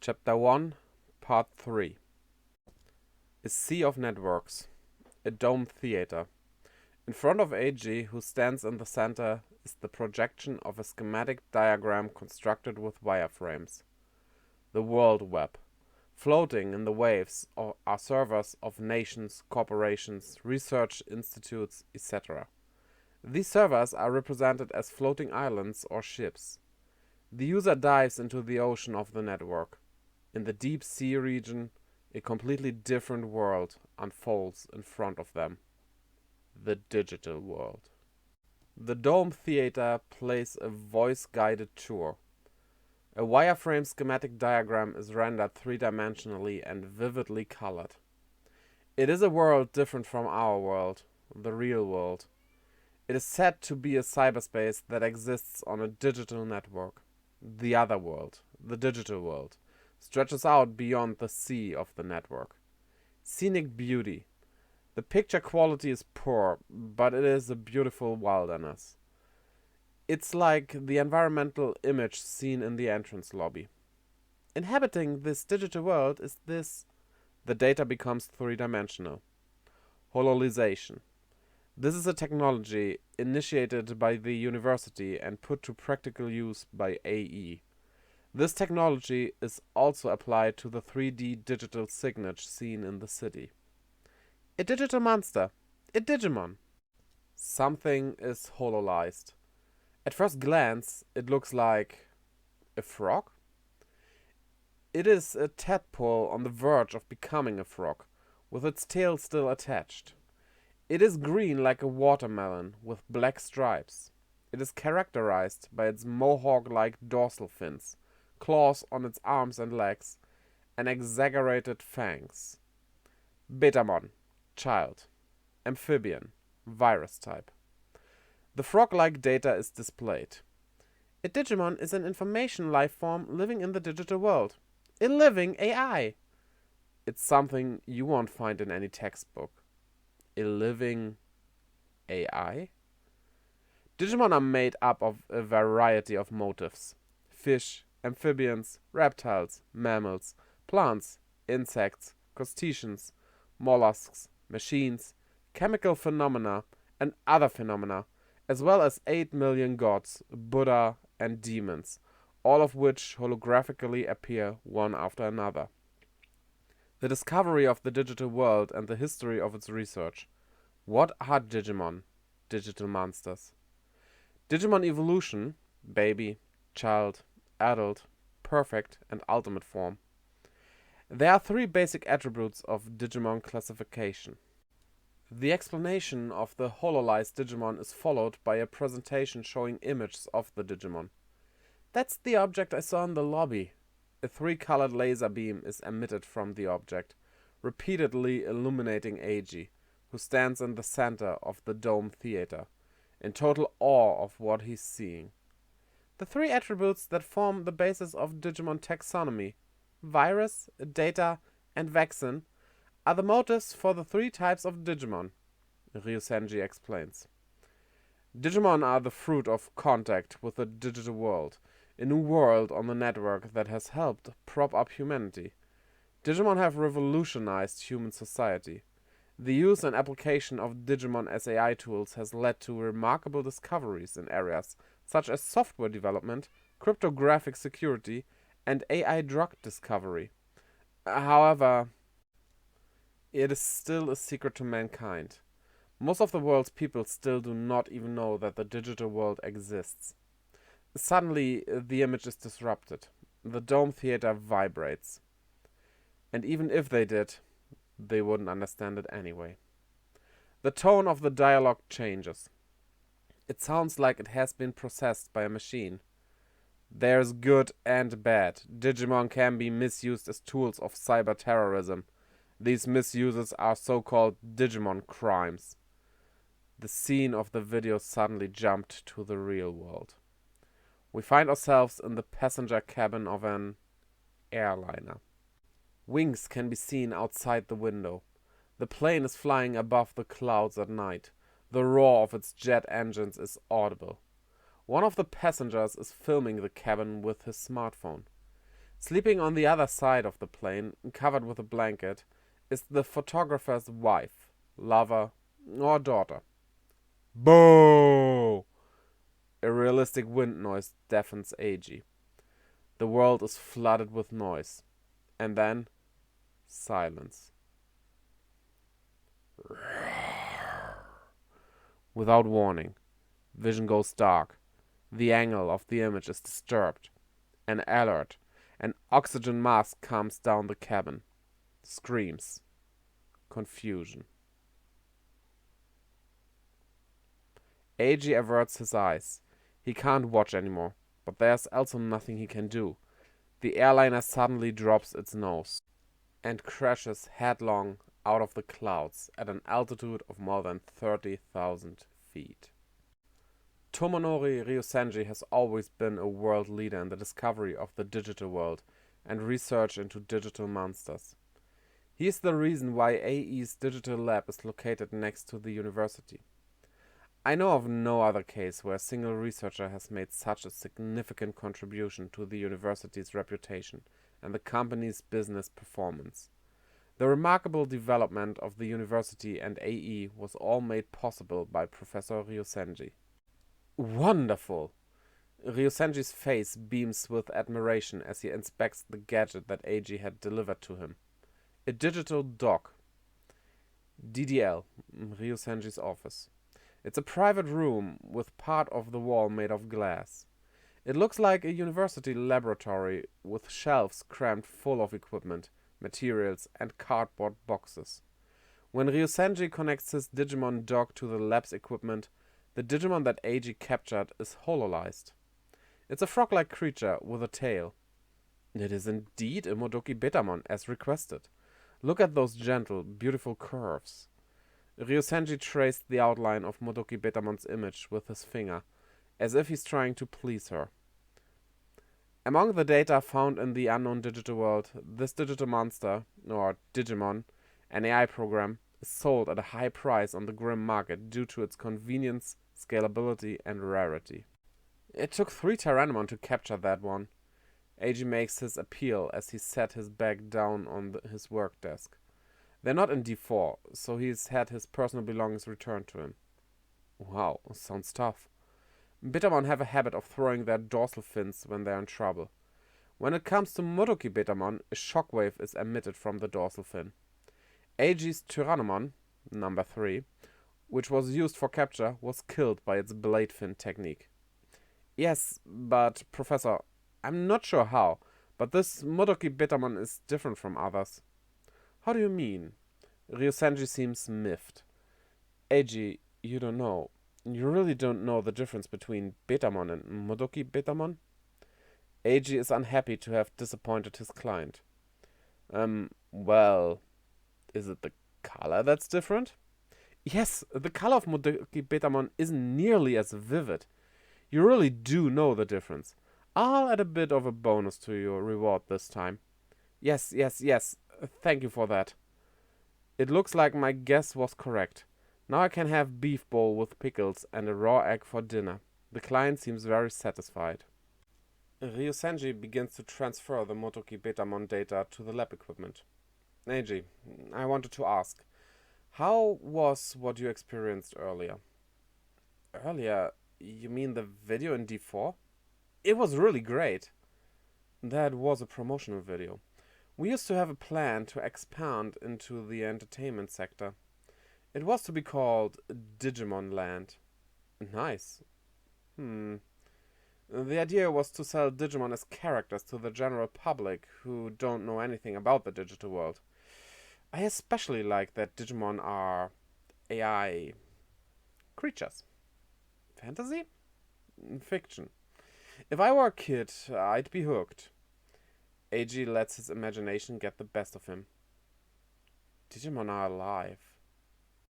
Chapter 1, Part 3. A sea of networks. A dome theater. In front of Eiji, who stands in the center, is the projection of a schematic diagram constructed with wireframes. The World Web. Floating in the waves are servers of nations, corporations, research institutes, etc. These servers are represented as floating islands or ships. The user dives into the ocean of the network. In the deep sea region, a completely different world unfolds in front of them. The digital world. The Dome Theater plays a voice-guided tour. A wireframe schematic diagram is rendered three-dimensionally and vividly colored. It is a world different from our world, the real world. It is said to be a cyberspace that exists on a digital network. The other world, the digital world, stretches out beyond the sea of the network. Scenic beauty. The picture quality is poor, but it is a beautiful wilderness. It's like the environmental image seen in the entrance lobby. Inhabiting this digital world is this. The data becomes three-dimensional. Hololization. This is a technology initiated by the university and put to practical use by AE. This technology is also applied to the 3D digital signage seen in the city. A digital monster. A Digimon. Something is hololized. At first glance, it looks like a frog. It is a tadpole on the verge of becoming a frog, with its tail still attached. It is green like a watermelon, with black stripes. It is characterized by its mohawk-like dorsal fins, claws on its arms and legs, and exaggerated fangs. Betamon, child. Amphibian, virus type. The frog-like data is displayed. A Digimon is an information life form living in the digital world. A living AI. It's something you won't find in any textbook. A living AI? Digimon are made up of a variety of motifs. Fish, amphibians, reptiles, mammals, plants, insects, crustaceans, mollusks, machines, chemical phenomena, and other phenomena, as well as 8 million gods, Buddha, and demons, all of which holographically appear one after another. The discovery of the digital world and the history of its research. What are Digimon? Digital monsters. Digimon evolution, baby, child, adult, perfect, and ultimate form. There are three basic attributes of Digimon classification. The explanation of the hololized Digimon is followed by a presentation showing images of the Digimon. That's the object I saw in the lobby. A three-colored laser beam is emitted from the object, repeatedly illuminating Eiji, who stands in the center of the Dome Theater, in total awe of what he's seeing. The three attributes that form the basis of Digimon taxonomy, virus, data, and vaccine, are the motives for the three types of Digimon, Ryusenji explains. Digimon are the fruit of contact with the digital world, a new world on the network that has helped prop up humanity. Digimon have revolutionized human society. The use and application of Digimon as AI tools has led to remarkable discoveries in areas such as software development, cryptographic security, and AI drug discovery. However, it is still a secret to mankind. Most of the world's people still do not even know that the digital world exists. Suddenly, the image is disrupted. The Dome Theater vibrates. And even if they did, they wouldn't understand it anyway. The tone of the dialogue changes. It sounds like it has been processed by a machine. There's good and bad. Digimon can be misused as tools of cyber terrorism. These misuses are so-called Digimon crimes. The scene of the video suddenly jumped to the real world. We find ourselves in the passenger cabin of an airliner. Wings can be seen outside the window. The plane is flying above the clouds at night. The roar of its jet engines is audible. One of the passengers is filming the cabin with his smartphone. Sleeping on the other side of the plane, covered with a blanket, is the photographer's wife, lover, or daughter. Boo! A realistic wind noise deafens Eiji. The world is flooded with noise. And then, silence. Without warning, vision goes dark. The angle of the image is disturbed. An alert. An oxygen mask comes down the cabin. Screams. Confusion. Eiji averts his eyes. He can't watch anymore, but there's also nothing he can do. The airliner suddenly drops its nose and crashes headlong out of the clouds at an altitude of more than 30,000 feet. Tomonori Ryosenji has always been a world leader in the discovery of the digital world and research into digital monsters. He is the reason why AE's digital lab is located next to the university. I know of no other case where a single researcher has made such a significant contribution to the university's reputation and the company's business performance. The remarkable development of the university and AE was all made possible by Professor Ryosenji. Wonderful! Ryosenji's face beams with admiration as he inspects the gadget that Eiji had delivered to him. A digital dock. DDL, Ryosenji's office. It's a private room with part of the wall made of glass. It looks like a university laboratory with shelves crammed full of equipment, materials, and cardboard boxes. When Ryosenji connects his Digimon dock to the lab's equipment, the Digimon that Eiji captured is hololyzed. It's a frog-like creature with a tail. It is indeed a Modoki Betamon, as requested. Look at those gentle, beautiful curves. Ryosenji traced the outline of Modoki Betamon's image with his finger, as if he's trying to please her. Among the data found in the unknown digital world, this digital monster, or Digimon, an AI program, is sold at a high price on the grim market due to its convenience, scalability, and rarity. It took 3 Tyrannomon to capture that one. Eiji makes his appeal as he set his bag down on his work desk. They're not in D4, so he's had his personal belongings returned to him. Wow, sounds tough. Betamon have a habit of throwing their dorsal fins when they're in trouble. When it comes to Modoki Betamon, a shockwave is emitted from the dorsal fin. Eiji's Tyrannomon, number 3, which was used for capture, was killed by its blade fin technique. Yes, but Professor, I'm not sure how, but this Modoki Betamon is different from others. How do you mean? Ryosenji seems miffed. Eiji, you don't know. You really don't know the difference between Betamon and Modoki Betamon? Eiji is unhappy to have disappointed his client. Well, is it the color that's different? Yes, the color of Modoki Betamon isn't nearly as vivid. You really do know the difference. I'll add a bit of a bonus to your reward this time. Yes. Thank you for that. It looks like my guess was correct. Now I can have beef bowl with pickles and a raw egg for dinner. The client seems very satisfied. Ryosenji begins to transfer the Modoki Betamon data to the lab equipment. Eiji, I wanted to ask, how was what you experienced earlier? Earlier? You mean the video in D4? It was really great. That was a promotional video. We used to have a plan to expand into the entertainment sector. It was to be called Digimon Land. Nice. The idea was to sell Digimon as characters to the general public who don't know anything about the digital world. I especially like that Digimon are AI creatures. Fantasy? Fiction. If I were a kid, I'd be hooked. Eiji lets his imagination get the best of him. Digimon are alive.